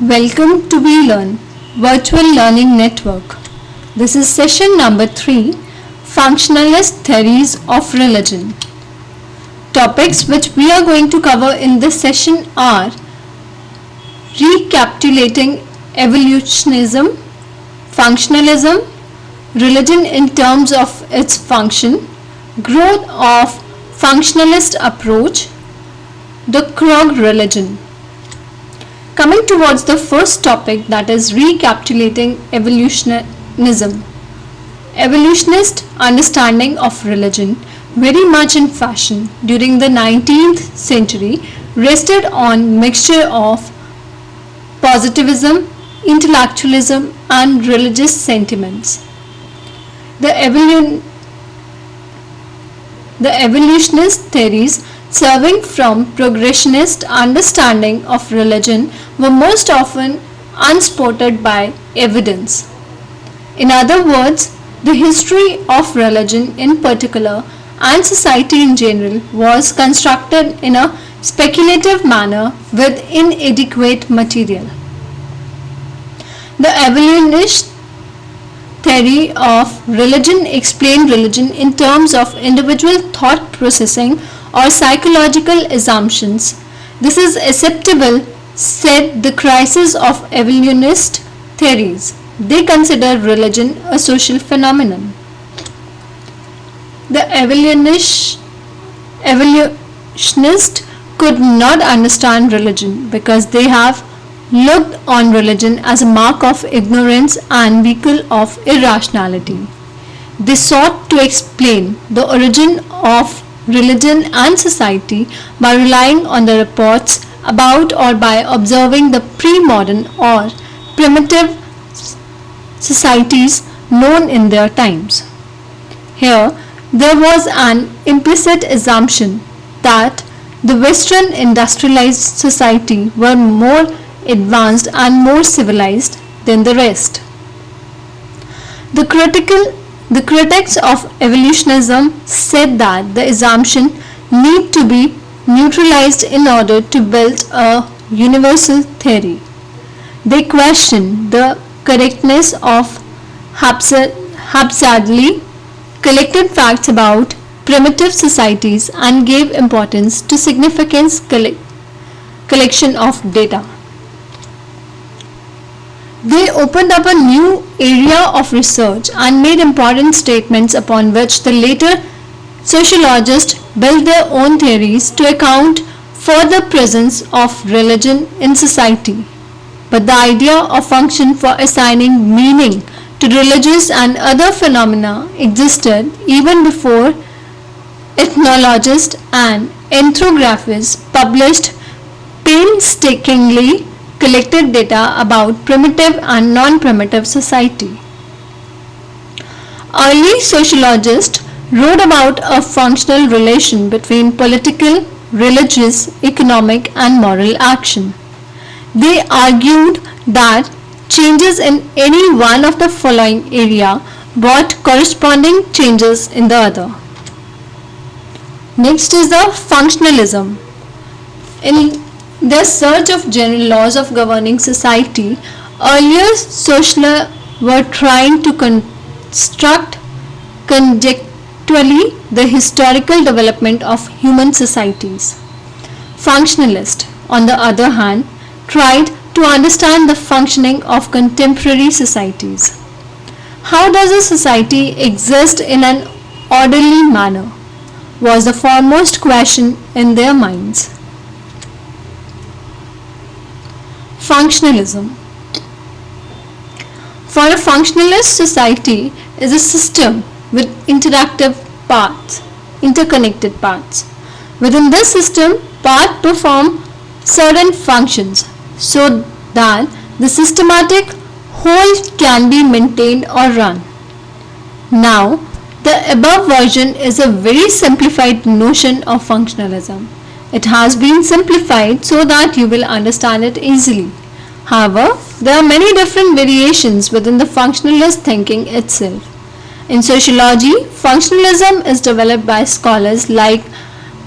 Welcome to WeLearn Virtual Learning Network. This is session number 3, Functionalist Theories of Religion. Topics which we are going to cover in this session are recapitulating evolutionism, functionalism, religion in terms of its function, growth of functionalist approach, the Krog religion. Coming towards the first topic, that is recapitulating evolutionism. Evolutionist understanding of religion, very much in fashion during the 19th century, rested on mixture of positivism, intellectualism and religious sentiments. The evolutionist theories serving from progressionist understanding of religion were most often unsupported by evidence. In other words, the history of religion in particular and society in general was constructed in a speculative manner with inadequate material. The evolutionist theory of religion explained religion in terms of individual thought processing or psychological assumptions. This is acceptable, said the crisis of evolutionist theories. They consider religion a social phenomenon. The evolutionists could not understand religion because they have looked on religion as a mark of ignorance and vehicle of irrationality. They sought to explain the origin of religion and society by relying on the reports about or by observing the pre-modern or primitive societies known in their times. Here, there was an implicit assumption that the Western industrialized society were more advanced and more civilized than the rest. The critics of evolutionism said that the assumption need to be neutralized in order to build a universal theory. They questioned the correctness of haphazardly collected facts about primitive societies and gave importance to significant collection of data. They opened up a new area of research and made important statements upon which the later sociologists built their own theories to account for the presence of religion in society. But the idea of function for assigning meaning to religious and other phenomena existed even before ethnologists and ethnographists published painstakingly collected data about primitive and non-primitive society. Early sociologists wrote about a functional relation between political, religious, economic and moral action. They argued that changes in any one of the following area brought corresponding changes in the other. Next is the functionalism. In their search of general laws of governing society, earlier socialists were trying to construct conjecturally the historical development of human societies. Functionalists, on the other hand, tried to understand the functioning of contemporary societies. How does a society exist in an orderly manner? Was the foremost question in their minds. Functionalism. For a functionalist society is a system with interconnected parts. Within this system, parts perform certain functions so that the systematic whole can be maintained or run. Now, the above version is a very simplified notion of functionalism. It has been simplified so that you will understand it easily. However, there are many different variations within the functionalist thinking itself. In sociology, functionalism is developed by scholars like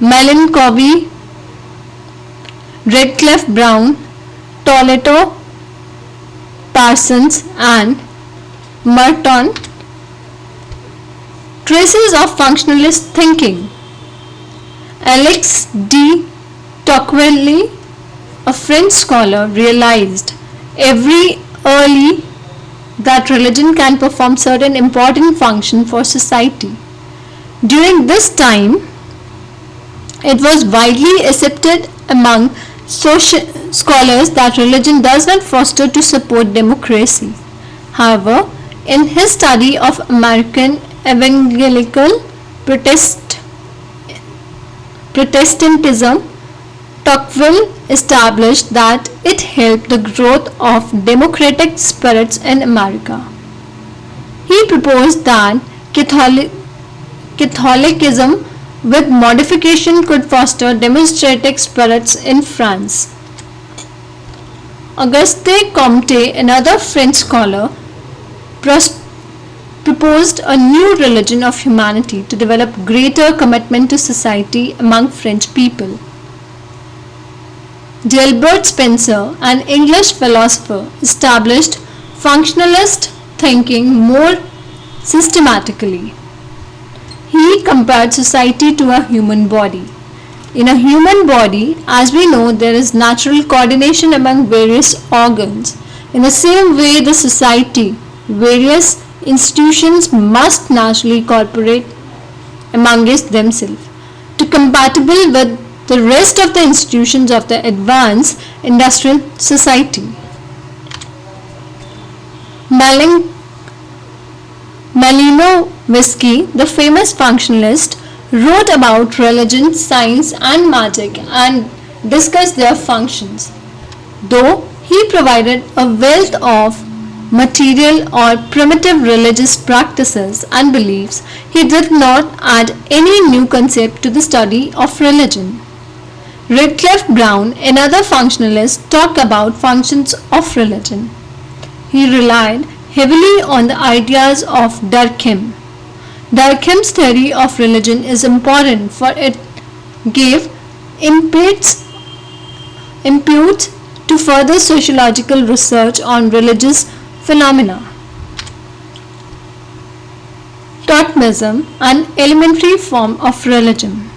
Mellon Covey, Redcliffe Brown, Toledo, Parsons and Merton, traces of functionalist thinking. Alex de Tocqueville, a French scholar, realized very early that religion can perform certain important functions for society. During this time, it was widely accepted among scholars that religion does not foster to support democracy. However, in his study of American evangelical Protestantism, Tocqueville established that it helped the growth of democratic spirits in America. He proposed that Catholicism with modification could foster democratic spirits in France. Auguste Comte, another French scholar, proposed a new religion of humanity to develop greater commitment to society among French people. Delbert Spencer, an English philosopher, established functionalist thinking more systematically. He compared society to a human body. In a human body, as we know, there is natural coordination among various organs. In the same way, the society, various institutions must naturally cooperate amongst themselves to compatible with the rest of the institutions of the advanced industrial society. Malinowski, the famous functionalist, wrote about religion, science and magic and discussed their functions. Though he provided a wealth of material or primitive religious practices and beliefs, he did not add any new concept to the study of religion. Redcliffe Brown, another functionalist, talked about functions of religion. He relied heavily on the ideas of Durkheim. Durkheim's theory of religion is important, for it gave imputes to further sociological research on religious phenomena. Totemism, an elementary form of religion.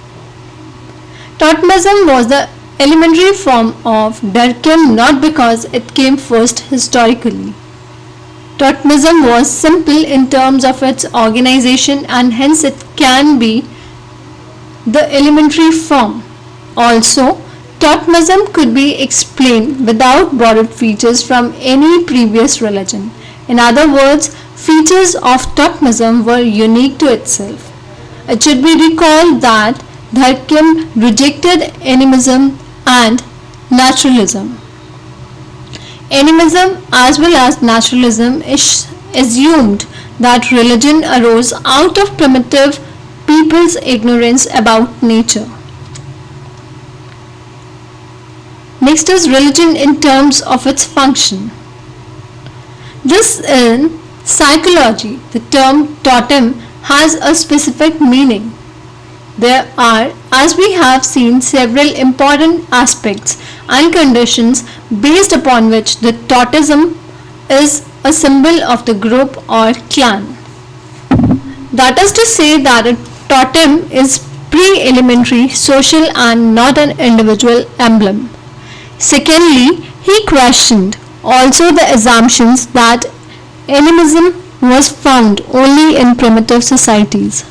Totemism was the elementary form of Durkheim not because it came first historically. Totemism was simple in terms of its organization and hence it can be the elementary form. Also, Totemism could be explained without borrowed features from any previous religion. In other words, features of Totemism were unique to itself. It should be recalled that Durkheim rejected animism and naturalism. Animism as well as naturalism assumed that religion arose out of primitive people's ignorance about nature. Next is religion in terms of its function. This in psychology, the term totem has a specific meaning. There are, as we have seen, several important aspects and conditions based upon which the totemism is a symbol of the group or clan. That is to say that a totem is pre-elementary, social and not an individual emblem. Secondly, he questioned also the assumptions that animism was found only in primitive societies.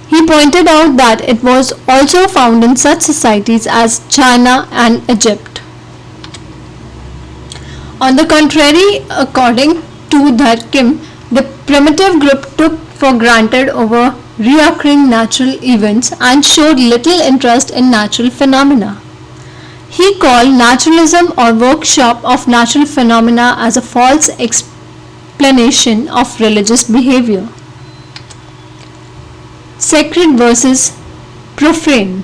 He pointed out that it was also found in such societies as China and Egypt. On the contrary, according to Durkheim, the primitive group took for granted over recurring natural events and showed little interest in natural phenomena. He called naturalism or workshop of natural phenomena as a false explanation of religious behavior. Sacred versus profane.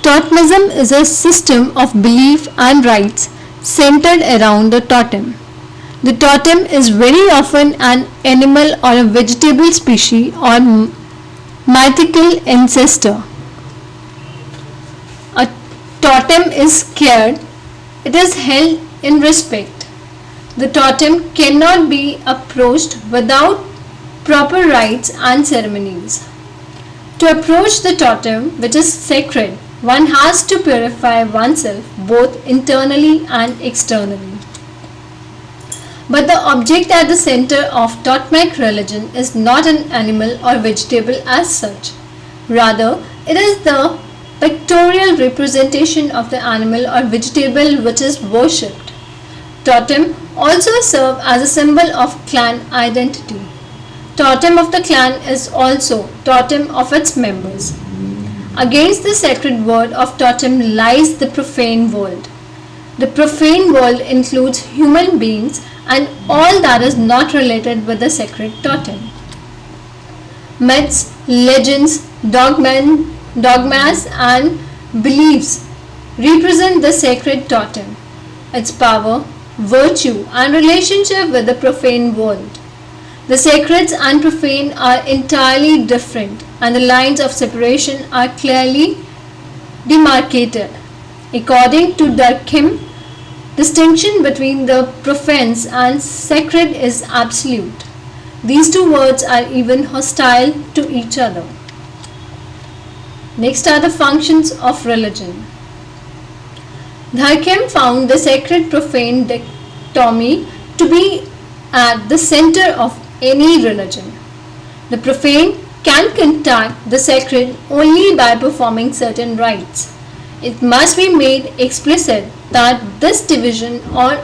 Totemism is a system of belief and rites centered around the totem. The totem is very often an animal or a vegetable species or mythical ancestor. A totem is scared, it is held in respect. The totem cannot be approached without proper rites and ceremonies. To approach the totem, which is sacred, one has to purify oneself both internally and externally. But the object at the center of Totemic religion is not an animal or vegetable as such. Rather, it is the pictorial representation of the animal or vegetable which is worshipped. Totem also serve as a symbol of clan identity. Totem of the clan is also totem of its members. Against the sacred word of totem lies the profane world. The profane world includes human beings and all that is not related with the sacred totem. Myths, legends, dogmas and beliefs represent the sacred totem, its power, virtue and relationship with the profane world. The sacred and profane are entirely different and the lines of separation are clearly demarcated. According to Durkheim, distinction between the profane and sacred is absolute. These two words are even hostile to each other. Next are the functions of religion. Durkheim found the sacred-profane dichotomy to be at the center of any religion. The profane can contact the sacred only by performing certain rites. It must be made explicit that this division or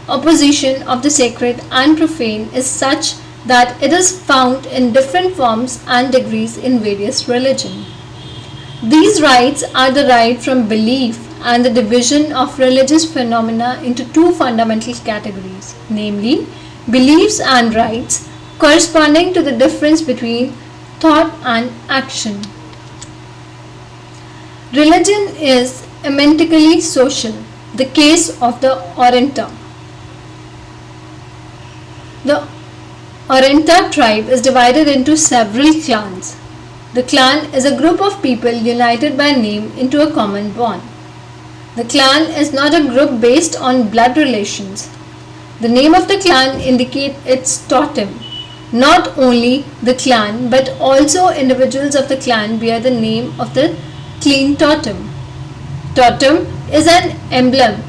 opposition of the sacred and profane is such that it is found in different forms and degrees in various religions. These rites are derived from belief and the division of religious phenomena into two fundamental categories, namely beliefs and rites, corresponding to the difference between thought and action. Religion is eminently social. The case of the Orenta. The Orenta tribe is divided into several clans. The clan is a group of people united by name into a common bond. The clan is not a group based on blood relations. The name of the clan indicates its totem. Not only the clan but also individuals of the clan bear the name of the clan totem. Totem is an emblem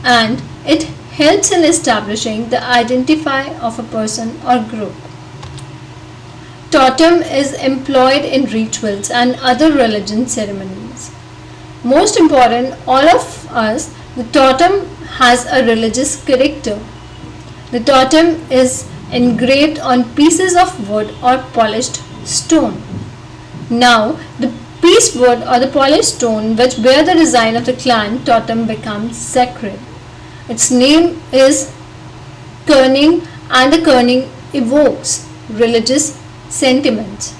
and it helps in establishing the identity of a person or group. Totem is employed in rituals and other religion ceremonies. Most important, all of us, the totem has a religious character. The totem is engraved on pieces of wood or polished stone. Now, the piece wood or the polished stone which bear the design of the clan totem becomes sacred. Its name is kerning and the kerning evokes religious sentiments.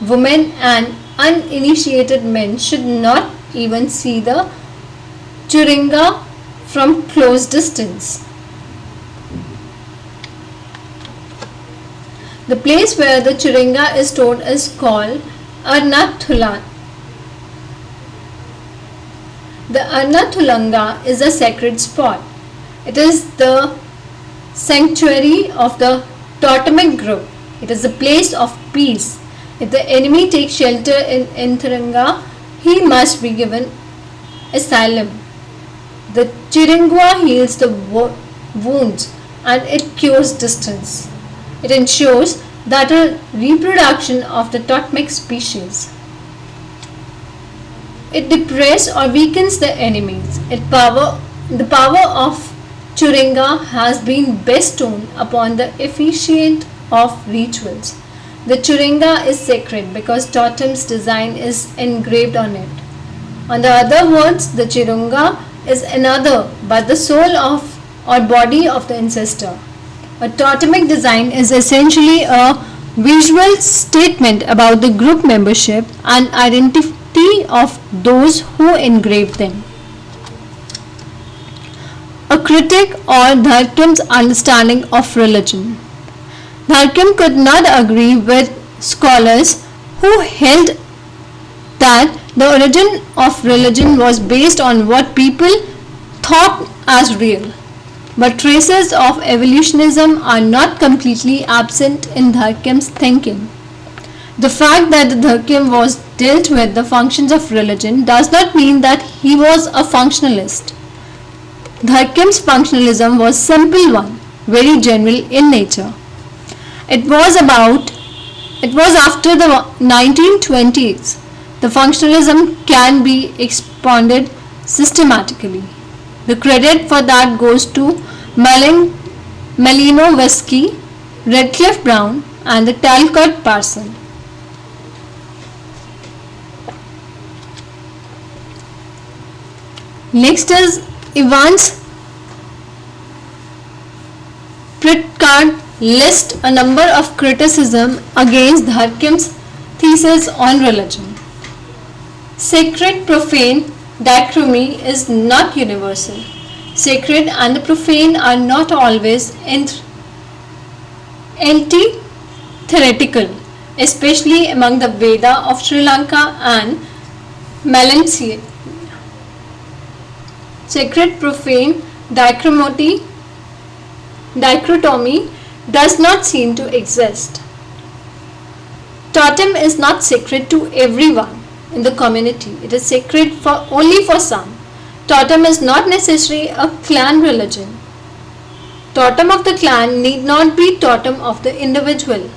Women and uninitiated men should not even see the Churinga from close distance. The place where the Churinga is stored is called Arnathulan. The Arnathulanga is a sacred spot. It is the sanctuary of the totemic group. It is a place of peace. If the enemy takes shelter in Intharanga, he must be given asylum. The Chiringua heals the wounds and it cures distance. It ensures that a reproduction of the totemic species. It depresses or weakens the enemies. The power of Churinga has been bestowed upon the officiant of rituals. The Churinga is sacred because totem's design is engraved on it. On the other words, the Chirunga is another but the soul of or body of the ancestor. A totemic design is essentially a visual statement about the group membership and identity of those who engrave them. A critic or Durkheim's understanding of religion. Durkheim could not agree with scholars who held that the origin of religion was based on what people thought as real. but traces of evolutionism are not completely absent in Durkheim's thinking. The fact that Durkheim was dealt with the functions of religion does not mean that he was a functionalist. Durkheim's functionalism was a simple one, very general in nature. It was after the 1920s the functionalism can be expanded systematically. The credit for that goes to Malinowski, Redcliffe Brown and the Talcott Parsons. Next is Evans Pritchard lists a number of criticism against Durkheim's thesis on religion. Sacred profane dichotomy is not universal. Sacred and the profane are not always antithetical, especially among the Veda of Sri Lanka and Malaysia. Sacred profane dichotomy does not seem to exist. Totem is not sacred to everyone in the community. It is sacred only for some. Totem is not necessarily a clan religion. Totem of the clan need not be totem of the individual.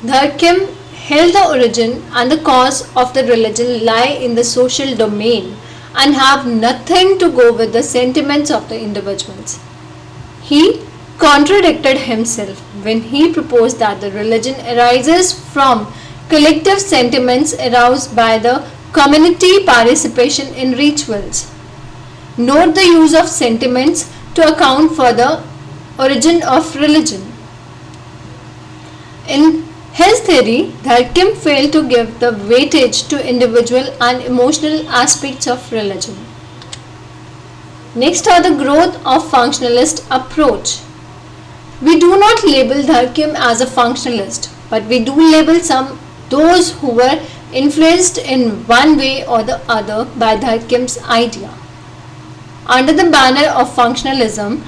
Durkheim held the origin and the cause of the religion lie in the social domain and have nothing to go with the sentiments of the individuals. He contradicted himself when he proposed that the religion arises from collective sentiments aroused by the community participation in rituals. Note the use of sentiments to account for the origin of religion. In his theory, Durkheim failed to give the weightage to individual and emotional aspects of religion. Next are the growth of functionalist approach. We do not label Durkheim as a functionalist, but we do label those who were influenced in one way or the other by Durkheim's idea. Under the banner of functionalism,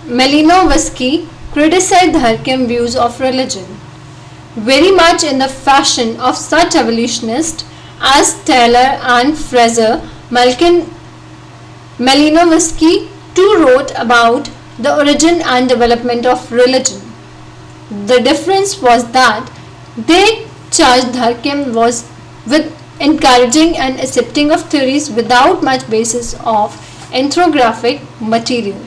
Malinowski criticized Durkheim's views of religion, very much in the fashion of such evolutionists as Taylor and Fraser. Malinowski too wrote about the origin and development of religion. The difference was that they charged Durkheim with encouraging and accepting of theories without much basis of ethnographic material.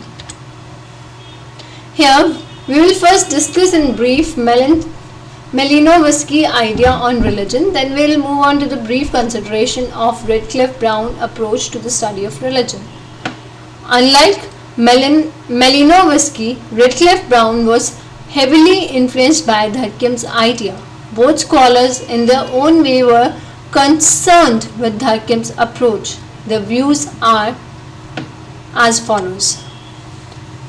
Here we will first discuss in brief Malinowski's idea on religion, then we will move on to the brief consideration of Redcliffe Brown approach to the study of religion. Unlike Malinowski, Redcliffe Brown was heavily influenced by Durkheim's idea. Both scholars in their own way were concerned with Durkheim's approach. Their views are as follows.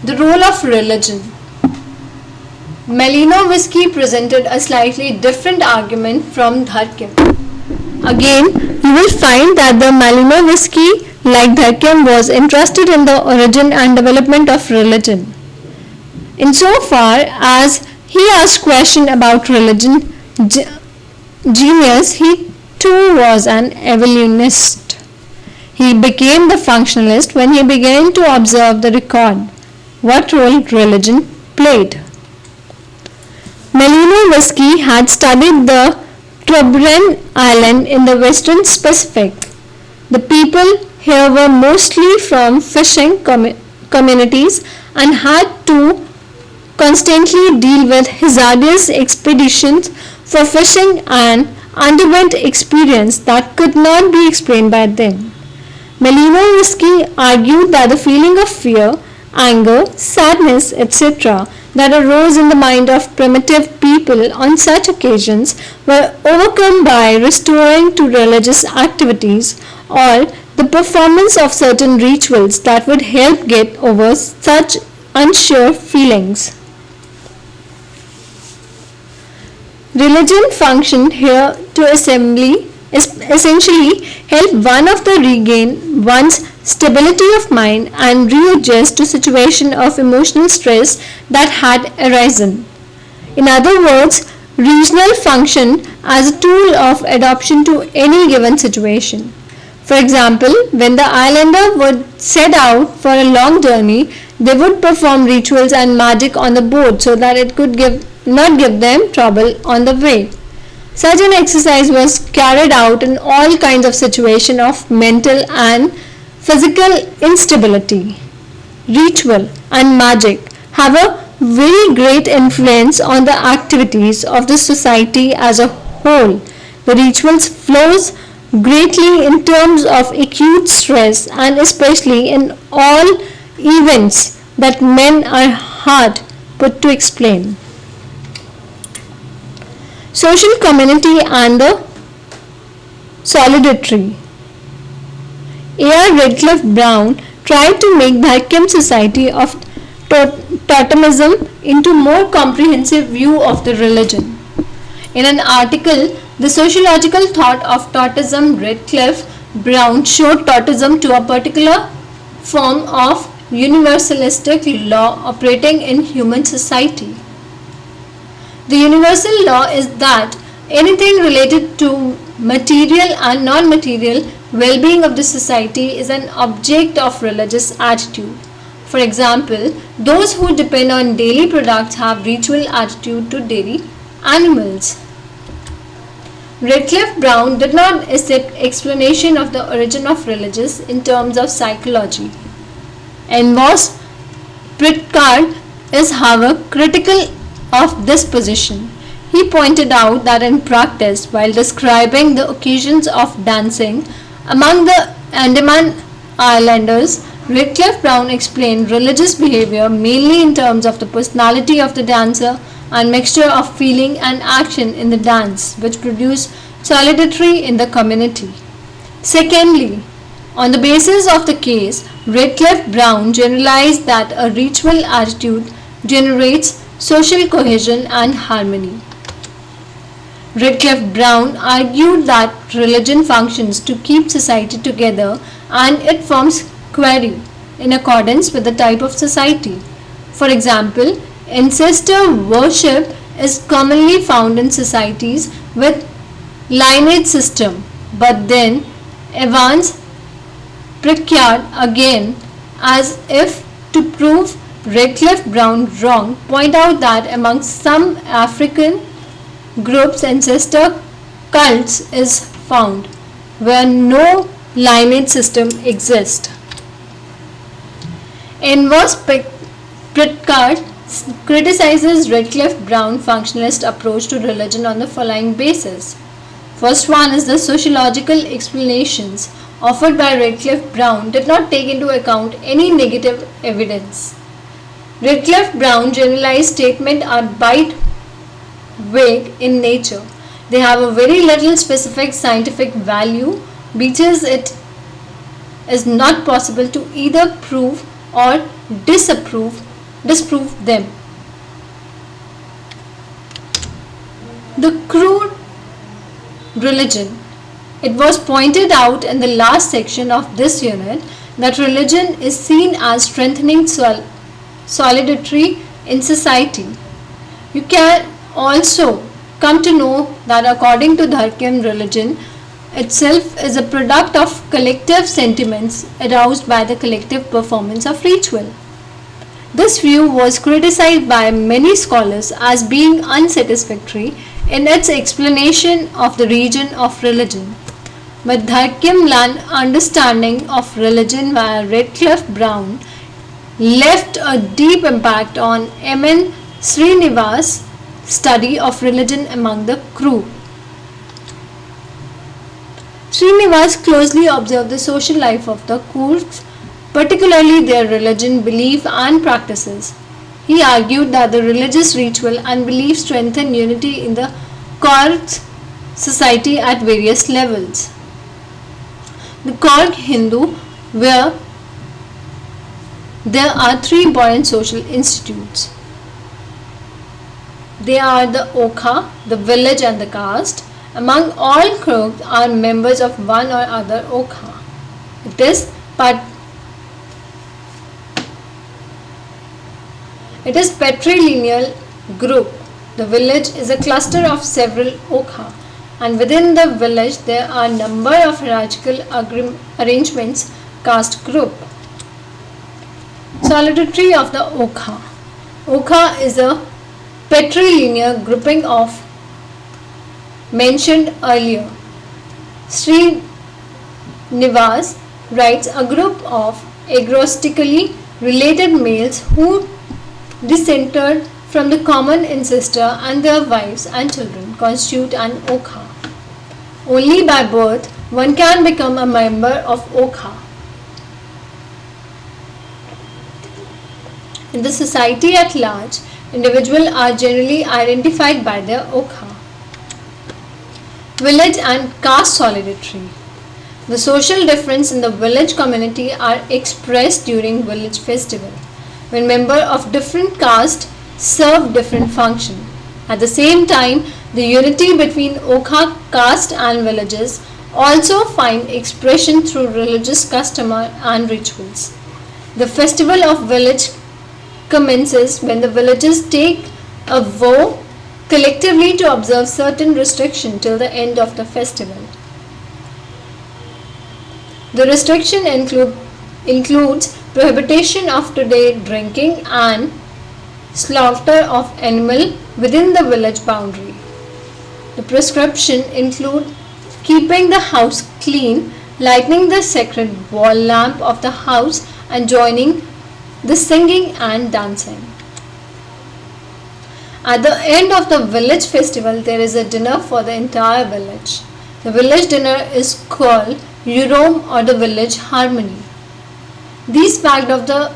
The role of religion. Malinowski presented a slightly different argument from Durkheim. Again, you will find that the Malinowski, like Durkheim, was interested in the origin and development of religion. Insofar as he asked questions about religion, genius, he too was an evolutionist. He became the functionalist when he began to observe the record, what role religion played. Malinowski had studied the Trobriand Island in the Western Pacific. The people here were mostly from fishing communities and had to constantly deal with hazardous expeditions for fishing and underwent experience that could not be explained by them. Malinowski argued that the feeling of fear, anger, sadness, etc. that arose in the mind of primitive people on such occasions were overcome by restoring to religious activities or the performance of certain rituals that would help get over such unsure feelings. Religion functioned here to essentially help one to regain one's stability of mind, and readjust to situation of emotional stress that had arisen. In other words, regional function as a tool of adaptation to any given situation. For example, when the islander would set out for a long journey, they would perform rituals and magic on the boat so that it could not give them trouble on the way. Such an exercise was carried out in all kinds of situations of mental and physical instability. Ritual and magic have a very great influence on the activities of the society as a whole. The rituals flows greatly in terms of acute stress and especially in all events that men are hard put to explain. Social community and the solidarity. A.R. Redcliffe Brown tried to make the Hakim Society of Totemism into more comprehensive view of the religion. In an article, The Sociological Thought of Totemism, Redcliffe Brown showed Totemism to a particular form of universalistic law operating in human society. The universal law is that anything related to material and non-material well-being of the society is an object of religious attitude. For example, those who depend on dairy products have ritual attitude to dairy animals. Redcliffe Brown did not accept explanation of the origin of religions in terms of psychology. Amos Pritchard is, however, critical of this position. He pointed out that in practice, while describing the occasions of dancing among the Andaman Islanders, Redcliffe Brown explained religious behavior mainly in terms of the personality of the dancer and mixture of feeling and action in the dance, which produce solidarity in the community. Secondly, on the basis of the case, Redcliffe Brown generalized that a ritual attitude generates social cohesion and harmony. Redcliffe Brown argued that religion functions to keep society together and it forms query in accordance with the type of society. For example, ancestor worship is commonly found in societies with lineage system, but then Evans Pritchard again, as if to prove Redcliffe Brown wrong, point out that among some African groups ancestor cults is found where no lineage system exists. Amos Pritchard criticizes Redcliffe Brown's functionalist approach to religion on the following basis. First one is the sociological explanations offered by Redcliffe Brown did not take into account any negative evidence. Redcliffe Brown generalized statements are bite vague in nature. They have a very little specific scientific value because it is not possible to either prove or disprove them. The crude religion. It was pointed out in the last section of this unit that religion is seen as strengthening solidarity in society. You can also come to know that according to Dharkim, religion itself is a product of collective sentiments aroused by the collective performance of ritual. This view was criticized by many scholars as being unsatisfactory in its explanation of the region of religion. But Dharkim understanding of religion via Redcliffe Brown left a deep impact on M.N. Srinivas' study of religion among the crew. Srinivas closely observed the social life of the Kurds, particularly their religion, belief and practices. He argued that the religious ritual and belief strengthen unity in the Kurd society at various levels. The Kurd Hindu, where there are three buoyant social institutes. They are the Okha, the village and the caste. Among all Kurds are members of one or other Okha. It is It is patrilineal group. The village is a cluster of several okha, and within the village there are number of hierarchical arrangements, caste group. Solidarity of the okha. Okha is a patrilinear grouping of mentioned earlier. Sri Nivas writes a group of agrostically related males who dissented from the common ancestor and their wives and children constitute an okha. Only by birth one can become a member of okha. In the society at large, individuals are generally identified by their okha. Village and caste solidarity. The social difference in the village community are expressed during village festival, when members of different castes serve different functions. At the same time, the unity between okha caste and villages also find expression through religious custom and rituals. The festival of village commences when the villagers take a vow collectively to observe certain restrictions till the end of the festival. The restriction includes prohibition of today drinking and slaughter of animal within the village boundary. The prescription include keeping the house clean, lighting the sacred wall lamp of the house and joining the singing and dancing. At the end of the village festival, there is a dinner for the entire village. The village dinner is called Urom or the village harmony. This fact of the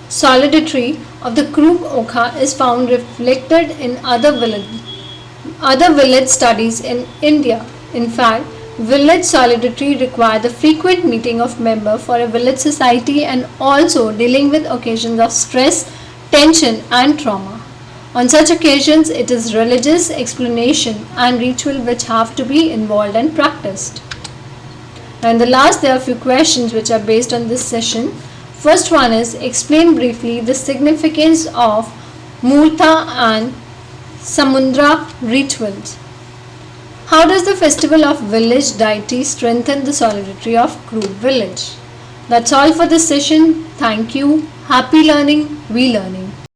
solidarity of the group okha is found reflected in other village studies in India. In fact, village solidarity requires the frequent meeting of members for a village society and also dealing with occasions of stress, tension and trauma. On such occasions, it is religious explanation and ritual which have to be involved and practiced. Now in the last, there are a few questions which are based on this session. First one is, explain briefly the significance of Murtha and Samudra rituals. How does the festival of village deity strengthen the solidarity of group village? That's all for this session. Thank you. Happy learning. We learning.